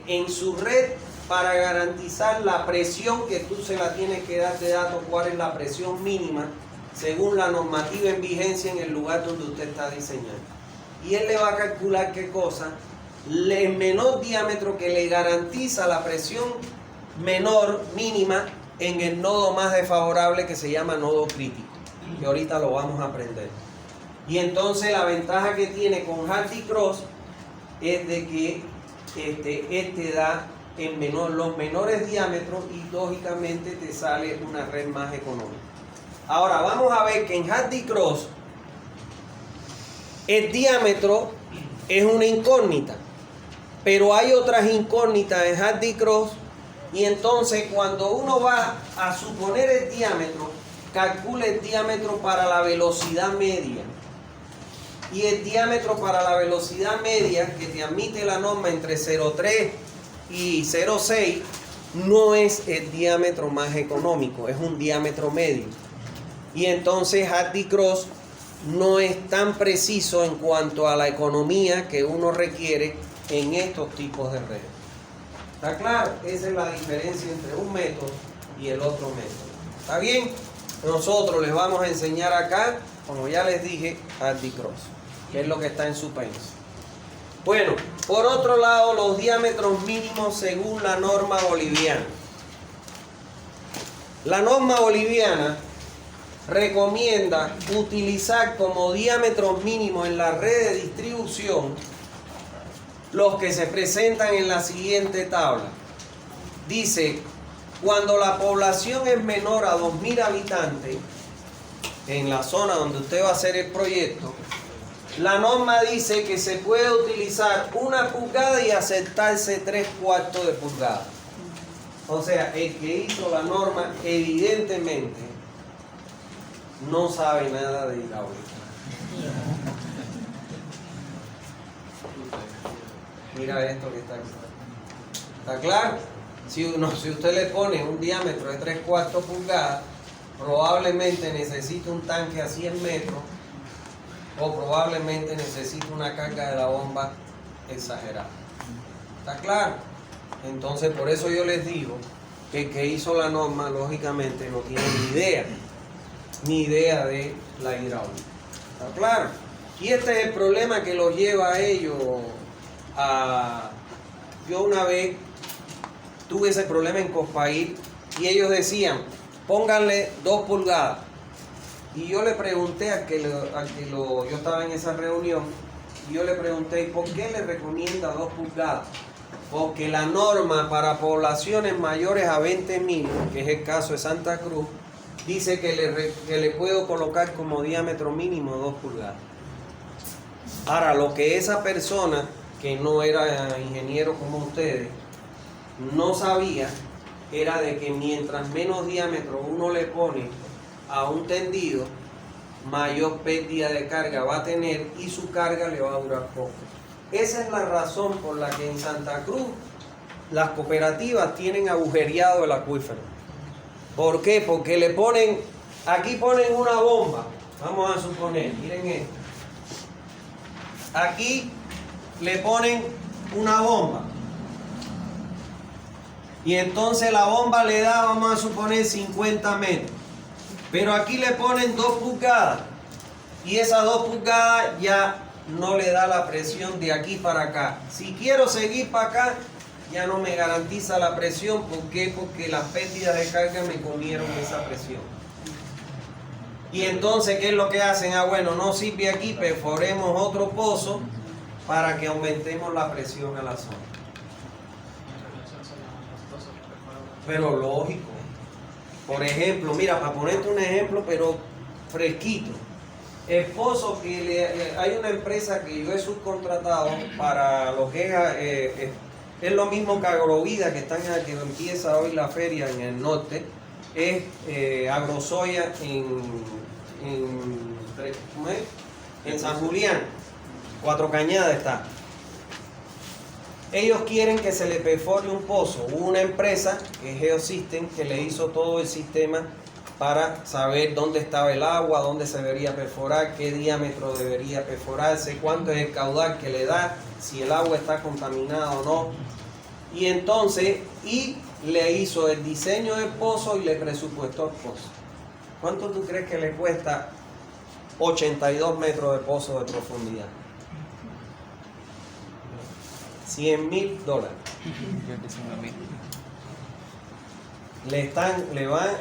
en su red para garantizar la presión que tú se la tienes que dar de datos, cuál es la presión mínima según la normativa en vigencia en el lugar donde usted está diseñando. Y él le va a calcular qué cosa, el menor diámetro que le garantiza la presión menor mínima en el nodo más desfavorable, que se llama nodo crítico, que ahorita lo vamos a aprender. Y entonces la ventaja que tiene con Hardy-Cross es de que este da en los menores diámetros y lógicamente te sale una red más económica. Ahora vamos a ver que en Hardy-Cross el diámetro es una incógnita, pero hay otras incógnitas en Hardy-Cross, y entonces cuando uno va a suponer el diámetro, calcula el diámetro para la velocidad media. Y el diámetro para la velocidad media que te admite la norma entre 0,3 y 0,6 no es el diámetro más económico, es un diámetro medio. Y entonces Hardy-Cross no es tan preciso en cuanto a la economía que uno requiere en estos tipos de redes. ¿Está claro? Esa es la diferencia entre un método y el otro método. ¿Está bien? Nosotros les vamos a enseñar acá, como ya les dije, Hardy-Cross, que es lo que está en su país. Bueno, por otro lado, los diámetros mínimos según la norma boliviana. La norma boliviana recomienda utilizar como diámetros mínimos en la red de distribución los que se presentan en la siguiente tabla. Dice, cuando la población es menor a 2.000 habitantes, en la zona donde usted va a hacer el proyecto, la norma dice que se puede utilizar 1 pulgada y aceptarse 3/4 de pulgada. O sea, el que hizo la norma evidentemente no sabe nada de hidráulica. Mira esto que está aquí. ¿Está claro? Si usted le pone un diámetro de 3/4 pulgadas, probablemente necesita un tanque a 100 metros o probablemente necesita una carga de la bomba exagerada. ¿Está claro? Entonces, por eso yo les digo que el que hizo la norma, lógicamente, no tiene ni idea de la hidráulica. ¿Está claro? Y este es el problema que los lleva a ellos a... Yo una vez tuve ese problema en Cospail y ellos decían, pónganle 2 pulgadas. Y yo le pregunté yo estaba en esa reunión, y yo le pregunté, ¿por qué le recomienda 2 pulgadas? Porque la norma para poblaciones mayores a 20.000, que es el caso de Santa Cruz, dice que le puedo colocar como diámetro mínimo 2 pulgadas. Ahora, lo que esa persona, que no era ingeniero como ustedes, no sabía, era de que mientras menos diámetro uno le pone a un tendido, mayor pérdida de carga va a tener y su carga le va a durar poco. Esa es la razón por la que en Santa Cruz las cooperativas tienen agujereado el acuífero. ¿Por qué? Porque le ponen, aquí ponen una bomba, vamos a suponer, miren esto. Aquí le ponen una bomba. Y entonces la bomba le da, vamos a suponer, 50 metros. Pero aquí le ponen 2 pulgadas. Y esas 2 pulgadas ya no le da la presión de aquí para acá. Si quiero seguir para acá, ya no me garantiza la presión. ¿Por qué? Porque las pérdidas de carga me comieron esa presión. Y entonces, ¿qué es lo que hacen? Bueno, no sirve aquí, perforemos otro pozo para que aumentemos la presión a la zona. Pero lógico. Por ejemplo, mira, para ponerte un ejemplo, pero fresquito. El pozo hay una empresa que yo he subcontratado para lo que es lo mismo que Agrovida, que empieza hoy la feria en el norte, es Agrosoya en San Julián, Cuatro Cañadas está. Ellos quieren que se le perfore un pozo. Hubo una empresa, que es Geosystem, que le hizo todo el sistema para saber dónde estaba el agua, dónde se debería perforar, qué diámetro debería perforarse, cuánto es el caudal que le da, si el agua está contaminada o no. Y entonces, le hizo el diseño del pozo y le presupuestó el pozo. ¿Cuánto tú crees que le cuesta 82 metros de pozo de profundidad? $100,000.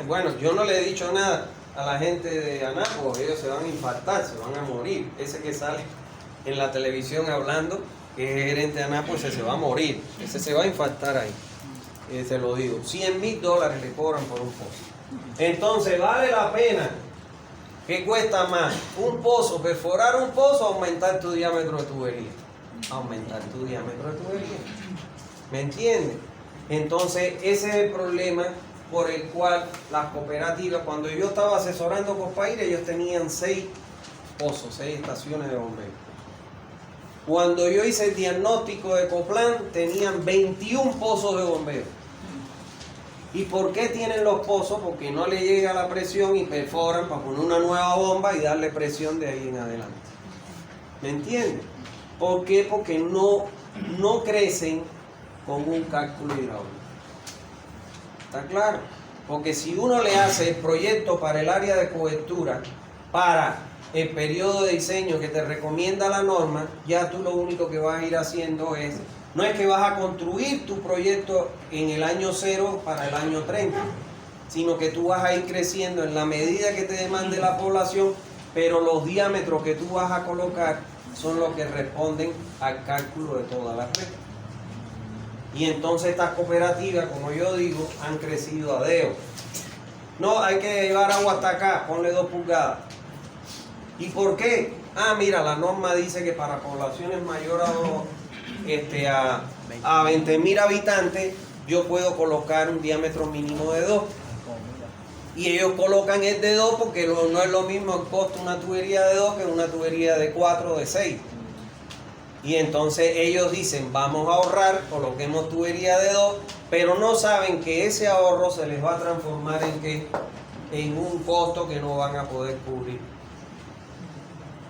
Bueno, yo no le he dicho nada a la gente de Anápolis, ellos se van a infartar, se van a morir. Ese que sale en la televisión hablando, que es gerente de Anápolis, se va a morir, ese se va a infartar ahí. Se lo digo, $100,000 le cobran por un pozo. Entonces, ¿vale la pena? ¿Qué cuesta más? ¿Un pozo, perforar un pozo o aumentar tu diámetro de tubería? Aumentar tu diámetro de tubería. ¿Me entiendes? Entonces, ese es el problema por el cual las cooperativas, cuando yo estaba asesorando Copaire, ellos tenían 6 pozos, 6 estaciones de bombeo. Cuando yo hice el diagnóstico de Coplan, tenían 21 pozos de bombeo. ¿Y por qué tienen los pozos? Porque no le llega la presión y perforan para poner una nueva bomba y darle presión de ahí en adelante. ¿Me entiendes? ¿Por qué? Porque no crecen con un cálculo hidráulico. ¿Está claro? Porque si uno le hace el proyecto para el área de cobertura, para el periodo de diseño que te recomienda la norma, ya tú lo único que vas a ir haciendo es, no es que vas a construir tu proyecto en el año 0 para el año 30, sino que tú vas a ir creciendo en la medida que te demande la población, pero los diámetros que tú vas a colocar son los que responden al cálculo de toda la red. Y entonces estas cooperativas, como yo digo, han crecido a dedo. No, hay que llevar agua hasta acá, ponle 2 pulgadas. ¿Y por qué? Ah, mira, la norma dice que para poblaciones mayores a 20,000 habitantes, yo puedo colocar un diámetro mínimo de 2. Y ellos colocan el de 2 porque no es lo mismo el costo de una tubería de 2 que una tubería de 4 o de 6. Y entonces ellos dicen, vamos a ahorrar, coloquemos tubería de 2, pero no saben que ese ahorro se les va a transformar en ¿qué? En un costo que no van a poder cubrir.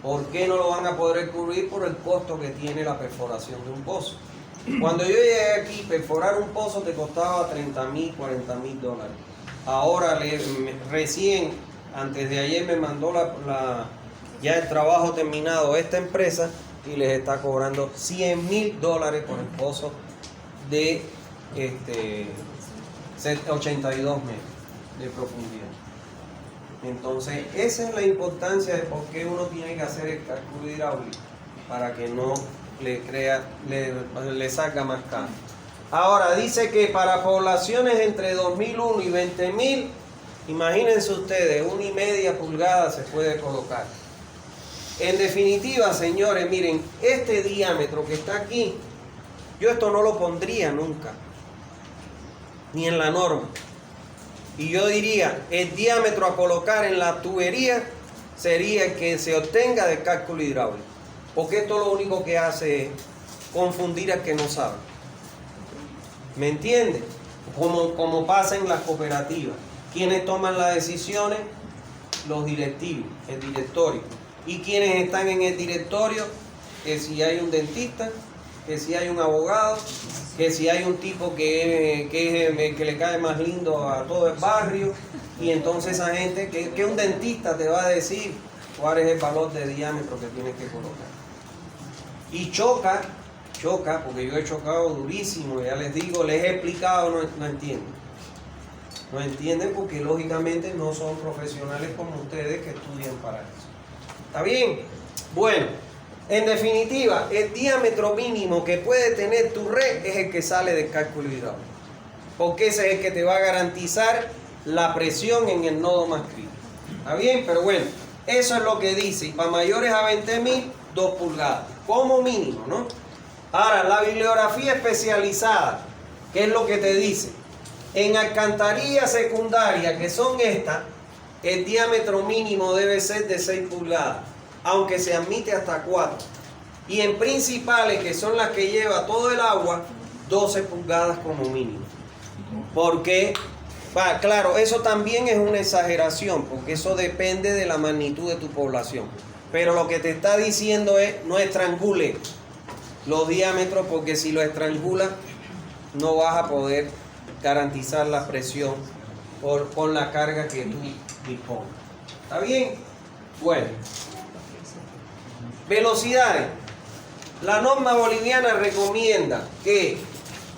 ¿Por qué no lo van a poder cubrir? Por el costo que tiene la perforación de un pozo. Cuando yo llegué aquí, perforar un pozo te costaba $30,000, $40,000. Ahora, recién, antes de ayer, me mandó ya el trabajo terminado esta empresa y les está cobrando $100,000 por el pozo de 82 metros de profundidad. Entonces, esa es la importancia de por qué uno tiene que hacer el cálculo hidráulico, para que no le salga más caro. Ahora, dice que para poblaciones entre 2,001 y 20,000, imagínense ustedes, 1,5 pulgadas se puede colocar. En definitiva, señores, miren, este diámetro que está aquí, yo esto no lo pondría nunca, ni en la norma. Y yo diría, el diámetro a colocar en la tubería sería el que se obtenga del cálculo hidráulico. Porque esto lo único que hace es confundir al que no sabe. ¿Me entiendes? Como pasa en las cooperativas. ¿Quiénes toman las decisiones? Los directivos, el directorio. ¿Y quiénes están en el directorio? Que si hay un dentista, que si hay un abogado, que si hay un tipo que le cae más lindo a todo el barrio, y entonces esa gente, que un dentista te va a decir cuál es el valor de diámetro que tienes que colocar. Y choca, porque yo he chocado durísimo, ya les digo, les he explicado, no entienden. No entienden porque lógicamente no son profesionales como ustedes que estudian para eso. ¿Está bien? Bueno. En definitiva, el diámetro mínimo que puede tener tu red es el que sale del cálculo hidráulico. Porque ese es el que te va a garantizar la presión en el nodo más crítico. ¿Está bien? Pero bueno, eso es lo que dice. Y para mayores a 20,000, 2 pulgadas. Como mínimo, ¿no? Ahora, la bibliografía especializada, ¿qué es lo que te dice? En alcantarillas secundarias, que son estas, el diámetro mínimo debe ser de 6 pulgadas. Aunque se admite hasta 4. Y en principales, que son las que lleva todo el agua, 12 pulgadas como mínimo. Porque, claro, eso también es una exageración, porque eso depende de la magnitud de tu población. Pero lo que te está diciendo es, no estrangule los diámetros, porque si lo estrangula, no vas a poder garantizar la presión con la carga que tú dispongas. ¿Está bien? Bueno. Velocidades. La norma boliviana recomienda que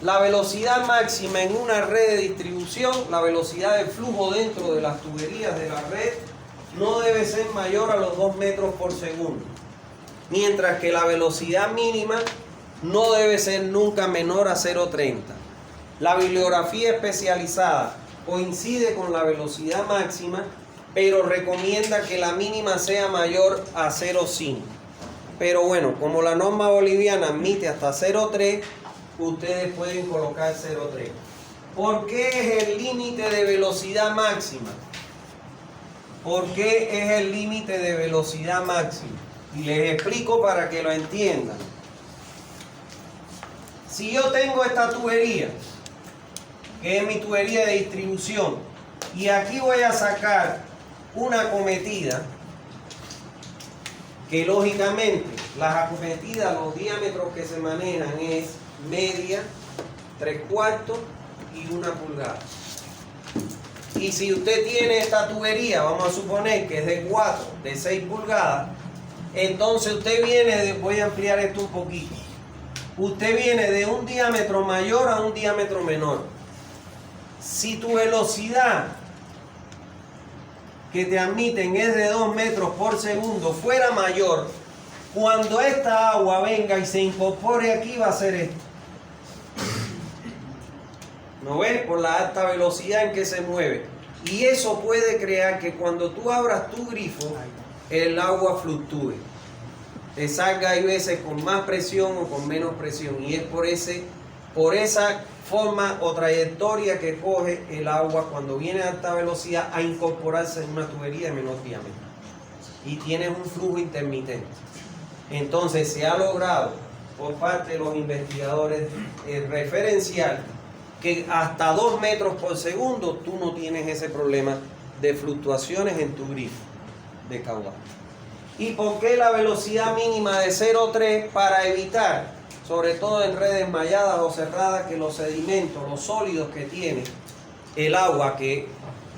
la velocidad máxima en una red de distribución, la velocidad de flujo dentro de las tuberías de la red, no debe ser mayor a los 2 metros por segundo. Mientras que la velocidad mínima no debe ser nunca menor a 0,30. La bibliografía especializada coincide con la velocidad máxima, pero recomienda que la mínima sea mayor a 0,5. Pero bueno, como la norma boliviana admite hasta 0,3, ustedes pueden colocar 0,3. ¿Por qué es el límite de velocidad máxima? ¿Por qué es el límite de velocidad máxima? Y les explico para que lo entiendan. Si yo tengo esta tubería, que es mi tubería de distribución, y aquí voy a sacar una acometida, que lógicamente las acometidas, los diámetros que se manejan es media, 3/4 y 1 pulgada. Y si usted tiene esta tubería, vamos a suponer que es de 4, de 6 pulgadas, entonces usted viene, voy a ampliar esto un poquito, usted viene de un diámetro mayor a un diámetro menor. Si tu velocidad que te admiten es de 2 metros por segundo fuera mayor, cuando esta agua venga y se incorpore aquí va a ser esto. ¿No ves? Por la alta velocidad en que se mueve. Y eso puede crear que cuando tú abras tu grifo, el agua fluctúe. Te salga hay veces con más presión o con menos presión. Y es por esa forma o trayectoria que coge el agua cuando viene a alta velocidad a incorporarse en una tubería de menor diámetro. Y tienes un flujo intermitente. Entonces se ha logrado por parte de los investigadores referencial que hasta 2 metros por segundo tú no tienes ese problema de fluctuaciones en tu grifo de caudal. ¿Y por qué la velocidad mínima de 0,3? Para evitar, sobre todo en redes malladas o cerradas, que los sedimentos, los sólidos que tiene el agua, que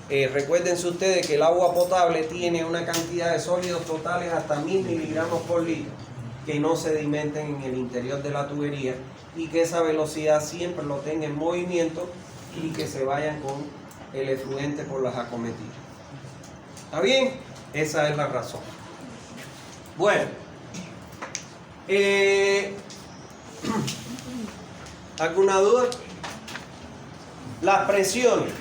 recuérdense ustedes que el agua potable tiene una cantidad de sólidos totales hasta 1000 miligramos por litro, que no sedimenten en el interior de la tubería y que esa velocidad siempre lo tenga en movimiento y que se vayan con el efluente por las acometidas. ¿Está bien? Esa es la razón. Bueno, ¿alguna duda? Las presiones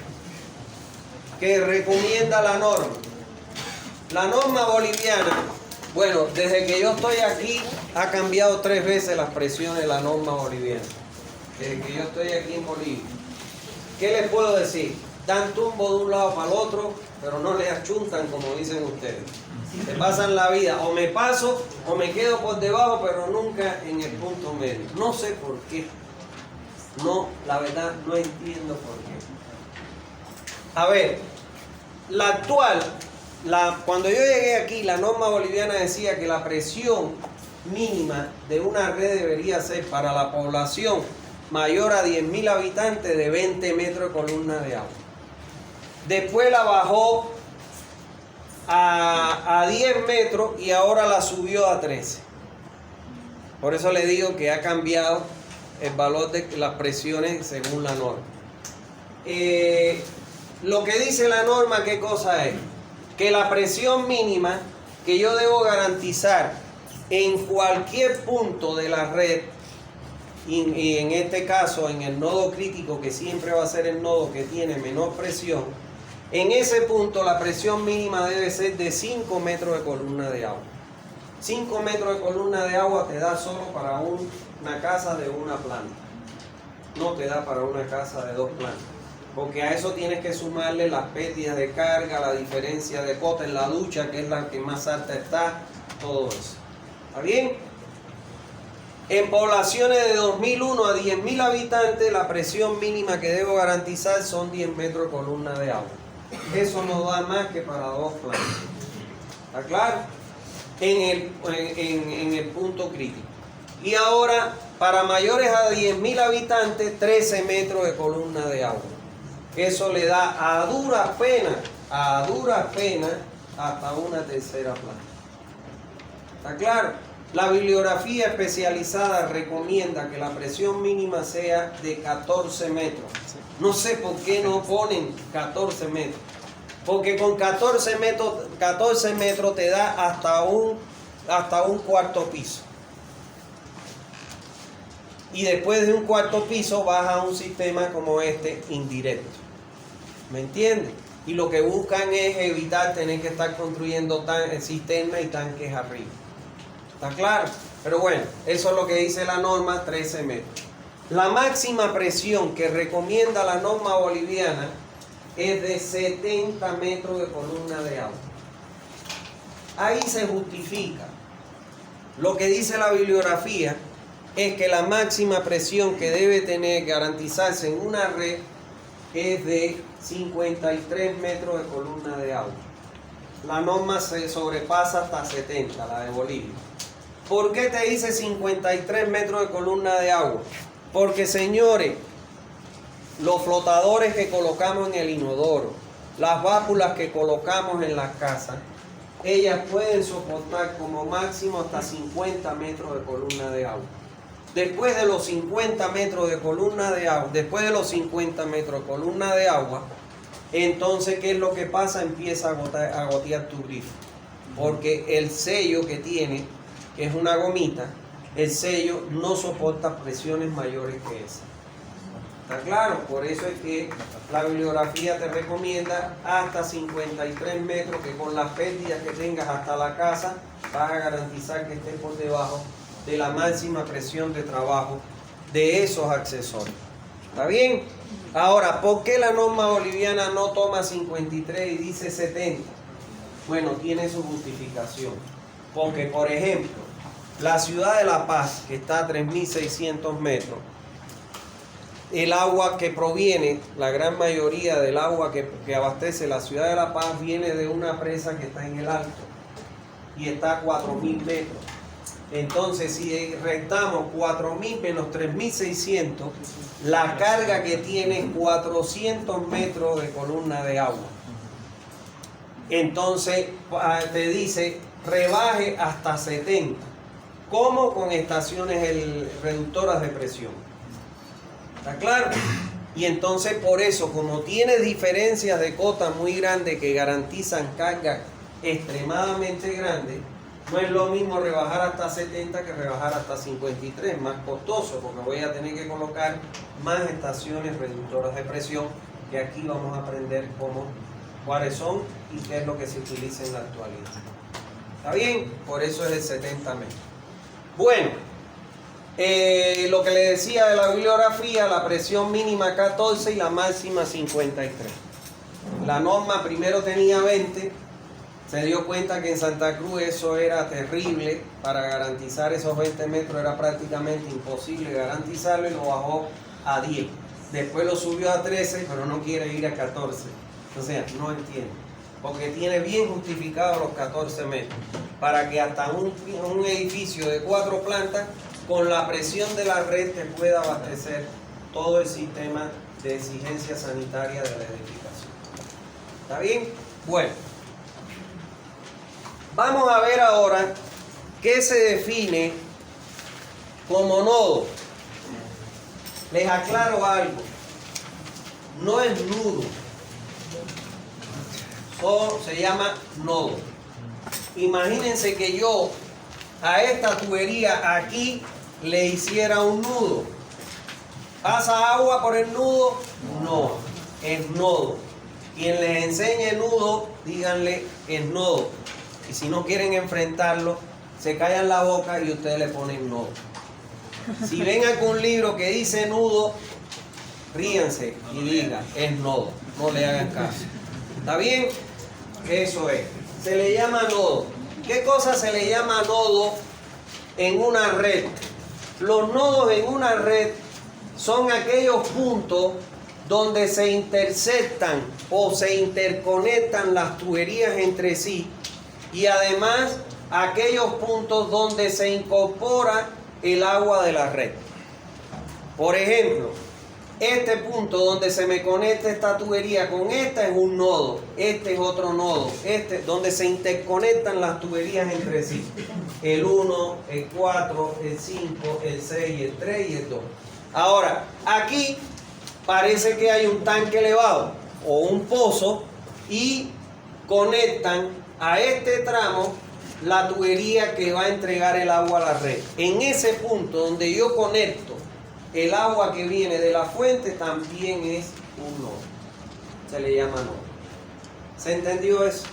que recomienda la norma. La norma boliviana, bueno, desde que yo estoy aquí ha cambiado 3 veces las presiones de la norma boliviana. Desde que yo estoy aquí en Bolivia. ¿Qué les puedo decir? Dan tumbo de un lado para el otro, pero no le achuntan como dicen ustedes. Se pasan la vida, o me paso o me quedo por debajo, pero nunca en el punto medio. No sé por qué. No, la verdad no entiendo por qué. A ver, la actual, cuando yo llegué aquí, la norma boliviana decía que la presión mínima de una red debería ser para la población mayor a 10.000 habitantes de 20 metros de columna de agua. Después la bajó a 10 metros y ahora la subió a 13. Por eso le digo que ha cambiado el valor de las presiones según la norma. Lo que dice la norma, ¿qué cosa es? Que la presión mínima que yo debo garantizar en cualquier punto de la red, y en este caso en el nodo crítico, que siempre va a ser el nodo que tiene menor presión, en ese punto la presión mínima debe ser de 5 metros de columna de agua. 5 metros de columna de agua te da solo para una casa de una planta. No te da para una casa de 2 plantas. Porque a eso tienes que sumarle las pérdidas de carga, la diferencia de cota en la ducha, que es la que más alta está, todo eso. ¿Está bien? En poblaciones de 2001 a 10.000 habitantes, la presión mínima que debo garantizar son 10 metros de columna de agua. Eso no da más que para 2 plantas. ¿Está claro? En el punto crítico. Y ahora Para mayores a 10.000 habitantes, 13 metros de columna de agua. Eso le da a duras penas, hasta una tercera planta. ¿Está claro? La bibliografía especializada recomienda que la presión mínima sea de 14 metros. No sé por qué no ponen 14 metros. Porque con 14 metros te da hasta un cuarto piso. Y después de un cuarto piso vas a un sistema como este indirecto. ¿Me entiendes? Y lo que buscan es evitar tener que estar construyendo cisternas y tanques arriba. ¿Está claro? Pero bueno, eso es lo que dice la norma, 13 metros. La máxima presión que recomienda la norma boliviana es de 70 metros de columna de agua. Ahí se justifica. Lo que dice la bibliografía es que la máxima presión que debe tener, garantizarse en una red, es de 53 metros de columna de agua. La norma se sobrepasa hasta 70, la de Bolivia. ¿Por qué te dice 53 metros de columna de agua? Porque, señores, los flotadores que colocamos en el inodoro, las válvulas que colocamos en las casas, ellas pueden soportar como máximo hasta 50 metros de columna de agua. Después de los 50 metros de columna de agua, entonces, ¿qué es lo que pasa? Empieza a gotear tu grifo. Porque el sello que tiene, que es una gomita, el sello no soporta presiones mayores que esa. ¿Está claro? Por eso es que la bibliografía te recomienda hasta 53 metros, que con las pérdidas que tengas hasta la casa, vas a garantizar que estés por debajo de la máxima presión de trabajo de esos accesorios. ¿Está bien? Ahora, ¿por qué la norma boliviana no toma 53 y dice 70? Bueno, tiene su justificación. Porque, por ejemplo, la ciudad de La Paz, que está a 3.600 metros, el agua que proviene, la gran mayoría del agua que abastece la ciudad de La Paz viene de una presa que está en el alto y está a 4.000 metros. Entonces, si restamos 4.000 menos 3.600, la carga que tiene es 400 metros de columna de agua. Entonces, te dice, rebaje hasta 70. ¿Cómo? Con estaciones reductoras de presión. ¿Está claro? Y entonces, por eso, como tiene diferencias de cota muy grandes que garantizan cargas extremadamente grandes, no es lo mismo rebajar hasta 70 que rebajar hasta 53, más costoso, porque voy a tener que colocar más estaciones reductoras de presión, que aquí vamos a aprender cuáles son y qué es lo que se utiliza en la actualidad. ¿Está bien? Por eso es el 70 metros. Bueno, lo que le decía de la bibliografía, la presión mínima 14 y la máxima 53. La norma primero tenía 20. Se dio cuenta que en Santa Cruz eso era terrible, para garantizar esos 20 metros era prácticamente imposible garantizarlo, y lo bajó a 10. Después lo subió a 13, pero no quiere ir a 14. O sea, no entiende. Porque tiene bien justificado los 14 metros, para que hasta un edificio de 4 plantas, con la presión de la red, te pueda abastecer todo el sistema de exigencia sanitaria de la edificación. ¿Está bien? Bueno. Vamos a ver ahora qué se define como nodo. Les aclaro algo. No es nudo. Solo se llama nodo. Imagínense que yo a esta tubería aquí le hiciera un nudo. ¿Pasa agua por el nudo? No, es nodo. Quien les enseñe nudo, díganle es nodo. Y si no quieren enfrentarlo, se callan la boca y ustedes le ponen nodo. Si ven algún libro que dice nudo, ríanse y digan, es nodo. No le hagan caso. ¿Está bien? Eso es. Se le llama nodo. ¿Qué cosa se le llama nodo en una red? Los nodos en una red son aquellos puntos donde se interceptan o se interconectan las tuberías entre sí, y además aquellos puntos donde se incorpora el agua de la red. Por ejemplo, este punto donde se me conecta esta tubería con esta es un nodo, este es otro nodo, este donde se interconectan las tuberías entre sí. El 1, el 4, el 5, el 6, el 3 y el 2. Ahora, aquí parece que hay un tanque elevado o un pozo y conectan a este tramo la tubería que va a entregar el agua a la red. En ese punto donde yo conecto el agua que viene de la fuente también es un nodo. Se le llama nodo. ¿Se entendió eso?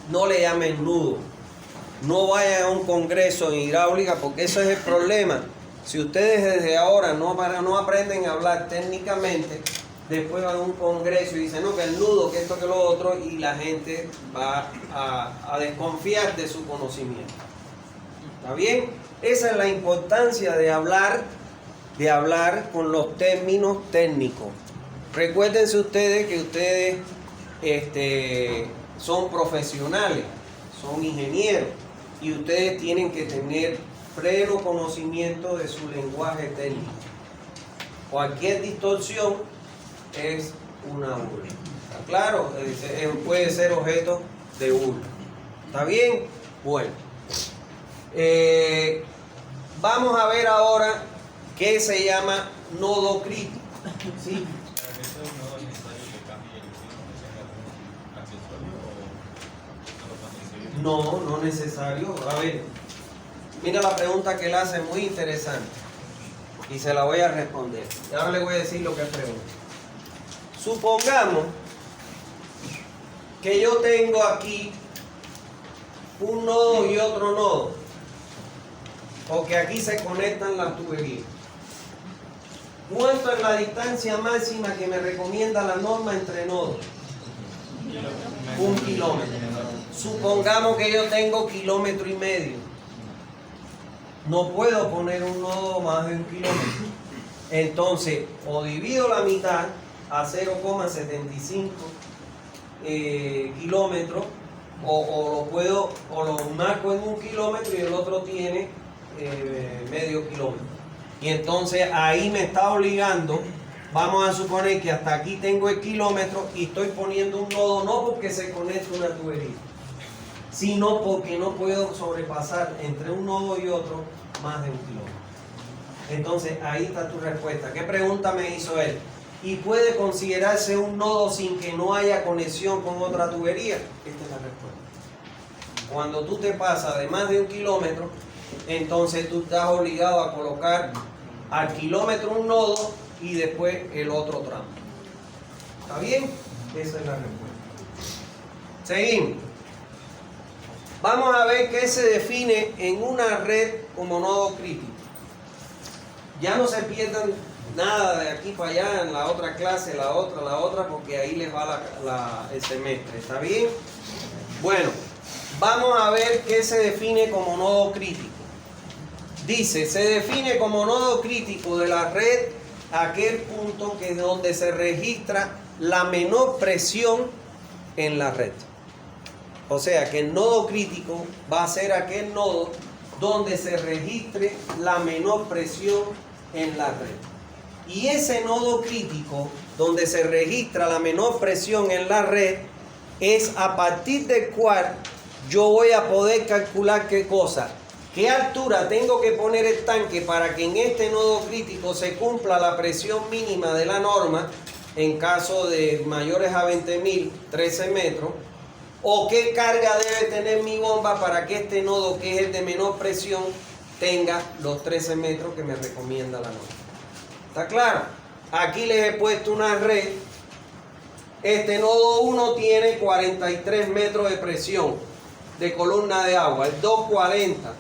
No le llamen nudo. No vayan a un congreso en hidráulica porque eso es el problema. Si ustedes desde ahora no aprenden a hablar técnicamente, después van a un congreso y dicen, no, que el nudo, que esto, que lo otro, y la gente va a desconfiar de su conocimiento. ¿Está bien? Esa es la importancia de hablar con los términos técnicos. Recuérdense ustedes que ustedes son profesionales, son ingenieros, y ustedes tienen que tener pleno conocimiento de su lenguaje técnico. Cualquier distorsión es una burla. ¿Está claro? Puede ser objeto de burla. ¿Está bien? Bueno. Vamos a ver ahora qué se llama nodo crítico. ¿Sí? No, no necesario. A ver, mira la pregunta que él hace, muy interesante. Y se la voy a responder. Y ahora le voy a decir lo que pregunta. Supongamos que yo tengo aquí un nodo y otro nodo, porque aquí se conectan las tuberías. ¿Cuánto es la distancia máxima que me recomienda la norma entre nodos? 1 kilómetro. Supongamos que yo tengo 1,5 kilómetros. No puedo poner un nodo más de 1 kilómetro. Entonces, o divido la mitad a 0,75 kilómetros, o lo marco en 1 kilómetro y el otro tiene medio kilómetro. Y entonces ahí me está obligando, vamos a suponer que hasta aquí tengo el kilómetro y estoy poniendo un nodo no porque se conecte una tubería, sino porque no puedo sobrepasar entre un nodo y otro más de 1 kilómetro. Entonces ahí está tu respuesta. ¿Qué pregunta me hizo él? ¿Y puede considerarse un nodo sin que no haya conexión con otra tubería? Esta es la respuesta. Cuando tú te pasas de más de 1 kilómetro, entonces tú estás obligado a colocar al kilómetro un nodo y después el otro tramo. ¿Está bien? Esa es la respuesta. Seguimos. Vamos a ver qué se define en una red como nodo crítico. Ya no se pierdan nada de aquí para allá, en la otra clase, la otra, porque ahí les va el semestre. ¿Está bien? Bueno, vamos a ver qué se define como nodo crítico. Dice, se define como nodo crítico de la red aquel punto que es donde se registra la menor presión en la red. O sea que el nodo crítico va a ser aquel nodo donde se registre la menor presión en la red. Y ese nodo crítico donde se registra la menor presión en la red es a partir del cual yo voy a poder calcular qué cosa. ¿Qué altura tengo que poner el tanque para que en este nodo crítico se cumpla la presión mínima de la norma en caso de mayores a 20.000, 13 metros? ¿O qué carga debe tener mi bomba para que este nodo, que es el de menor presión, tenga los 13 metros que me recomienda la norma? ¿Está claro? Aquí les he puesto una red. Este nodo 1 tiene 43 metros de presión de columna de agua, el 240,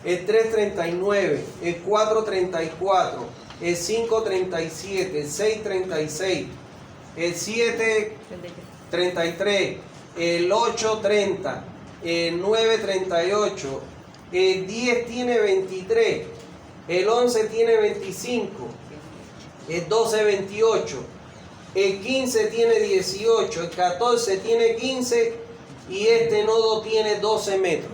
el 339, el 434, el 537, el 636, el 733, el 830, el 938, el 10 tiene 23, el 11 tiene 25, el 12 28, el 15 tiene 18, el 14 tiene 15 y este nodo tiene 12 metros.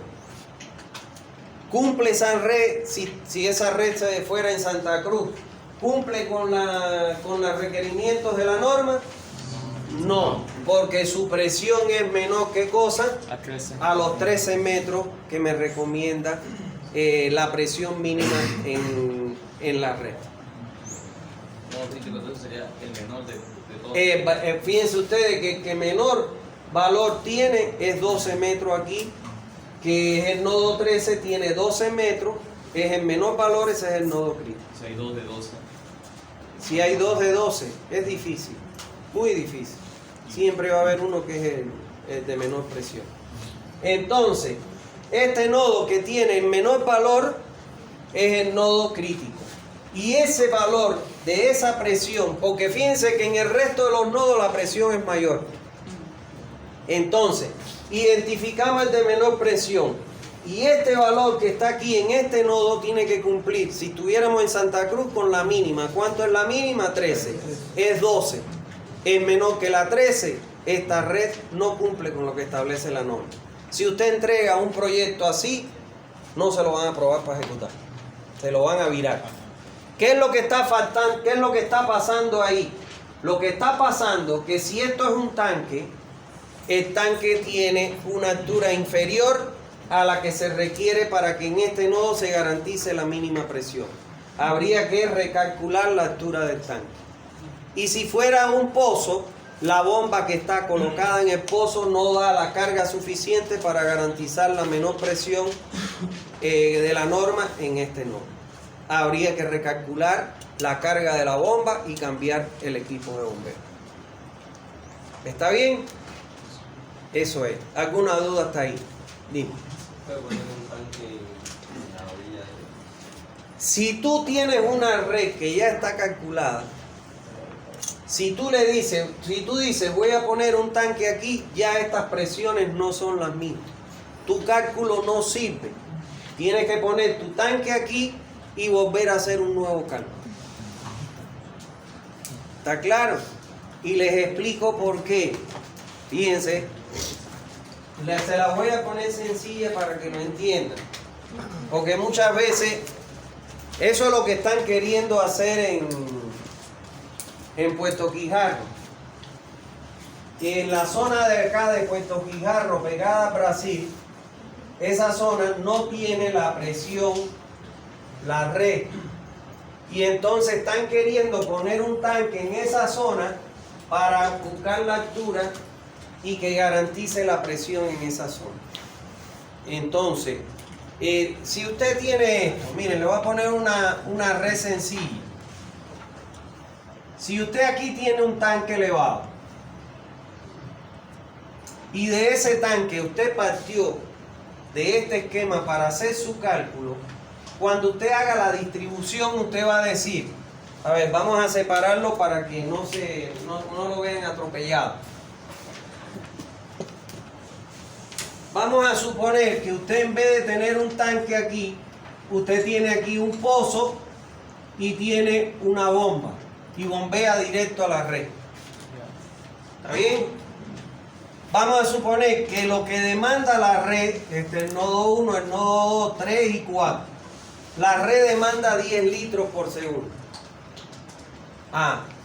Cumple esa red, si esa red se fuera en Santa Cruz, ¿Cumple con los requerimientos de la norma? No, porque su presión es menor que cosa a los 13 metros que me recomienda la presión mínima en la red. No, crítico, entonces sería el menor de todos. Fíjense ustedes que menor valor tiene es 12 metros aquí, que es el nodo 13, tiene 12 metros, es el menor valor, ese es el nodo crítico. Si hay 2 de 12. Si hay 2 de 12, es difícil, muy difícil. Siempre va a haber uno que es el de menor presión. Entonces, este nodo que tiene el menor valor es el nodo crítico. Y ese valor de esa presión, porque fíjense que en el resto de los nodos la presión es mayor. Entonces, identificamos el de menor presión. Y este valor que está aquí en este nodo tiene que cumplir, si estuviéramos en Santa Cruz, con la mínima. ¿Cuánto es la mínima? 13. Es 12. Es menor que la 13. Esta red no cumple con lo que establece la norma. Si usted entrega un proyecto así, no se lo van a aprobar para ejecutar. Se lo van a virar. ¿Qué es lo que está faltando? ¿Qué es lo que está pasando ahí? Lo que está pasando es que si esto es un tanque, el tanque tiene una altura inferior a la que se requiere para que en este nodo se garantice la mínima presión. Habría que recalcular la altura del tanque. Y si fuera un pozo, la bomba que está colocada en el pozo no da la carga suficiente para garantizar la menor presión de la norma en este nodo. Habría que recalcular la carga de la bomba y cambiar el equipo de bombeo. ¿Está bien? Eso es. ¿Alguna duda hasta ahí? Dime. Si tú tienes una red que ya está calculada, si tú dices voy a poner un tanque aquí, ya estas presiones no son las mismas. Tu cálculo no sirve. Tienes que poner tu tanque aquí y volver a hacer un nuevo cálculo. ¿Está claro? Y les explico por qué. Fíjense, se la voy a poner sencilla para que lo entiendan. Porque muchas veces eso es lo que están queriendo hacer en Puerto Quijarro. Que en la zona de acá de Puerto Quijarro, pegada a Brasil, esa zona no tiene la presión, la red. Y entonces están queriendo poner un tanque en esa zona para buscar la altura y que garantice la presión en esa zona. Entonces, si usted tiene esto, miren, le voy a poner una red sencilla. Si usted aquí tiene un tanque elevado y de ese tanque usted partió de este esquema para hacer su cálculo, cuando usted haga la distribución usted va a decir, a ver, vamos a separarlo para que no lo vean atropellado. Vamos a suponer que usted, en vez de tener un tanque aquí, usted tiene aquí un pozo y tiene una bomba y bombea directo a la red. ¿Está bien? Vamos a suponer que lo que demanda la red, el nodo 1, el nodo 2, 3 y 4, la red demanda 10 litros por segundo.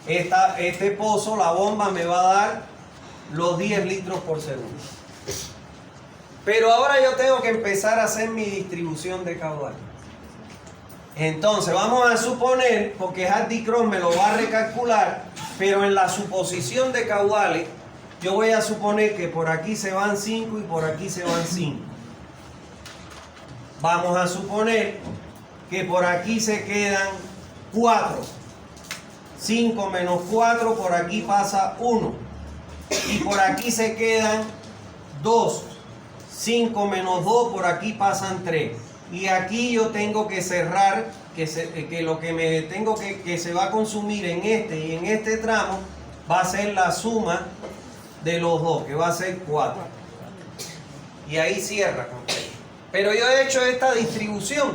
Este pozo, la bomba me va a dar los 10 litros por segundo. Pero ahora yo tengo que empezar a hacer mi distribución de caudal. Entonces vamos a suponer, porque Hardy Cross me lo va a recalcular, pero en la suposición de caudales, yo voy a suponer que por aquí se van 5 y por aquí se van 5. Vamos a suponer que por aquí se quedan 4. 5 menos 4, por aquí pasa 1. Y por aquí se quedan 2. 5 menos 2, por aquí pasan 3. Y aquí yo tengo que cerrar que lo que me tengo que se va a consumir en este y en este tramo va a ser la suma de los dos, que va a ser 4. Y ahí cierra. Pero yo he hecho esta distribución.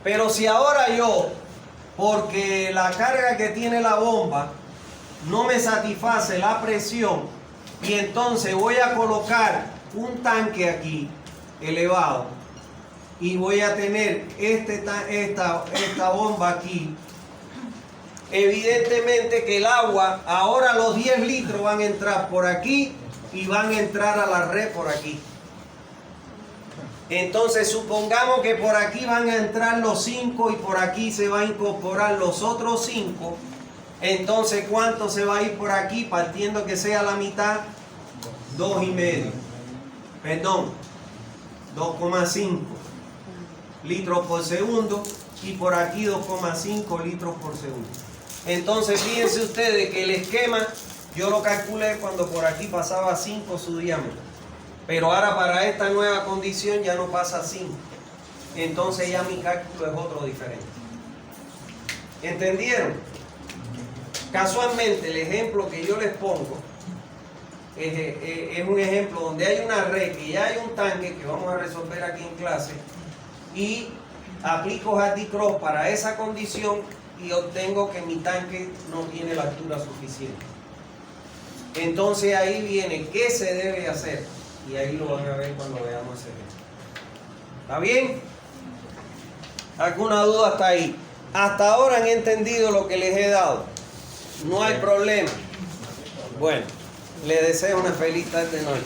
Pero si ahora yo, porque la carga que tiene la bomba no me satisface la presión, y entonces voy a colocar un tanque aquí elevado y voy a tener esta bomba aquí evidentemente que el agua, ahora los 10 litros van a entrar por aquí y van a entrar a la red por aquí. Entonces supongamos que por aquí van a entrar los 5 y por aquí se va a incorporar los otros 5. Entonces, ¿cuánto se va a ir por aquí? Partiendo que sea la mitad, 2,5. Perdón, 2,5 litros por segundo y por aquí 2,5 litros por segundo. Entonces, fíjense ustedes que el esquema yo lo calculé cuando por aquí pasaba 5 su diámetro. Pero ahora para esta nueva condición ya no pasa 5. Entonces ya mi cálculo es otro diferente. ¿Entendieron? Casualmente el ejemplo que yo les pongo es un ejemplo donde hay una red y ya hay un tanque que vamos a resolver aquí en clase y aplico Hardy Cross para esa condición y obtengo que mi tanque no tiene la altura suficiente. Entonces ahí viene qué se debe hacer y ahí lo van a ver cuando veamos ese ejemplo. ¿Está bien? ¿Alguna duda hasta ahí? Hasta ahora han entendido lo que les he dado. No hay problema. Bueno, les deseo una feliz tarde de noche.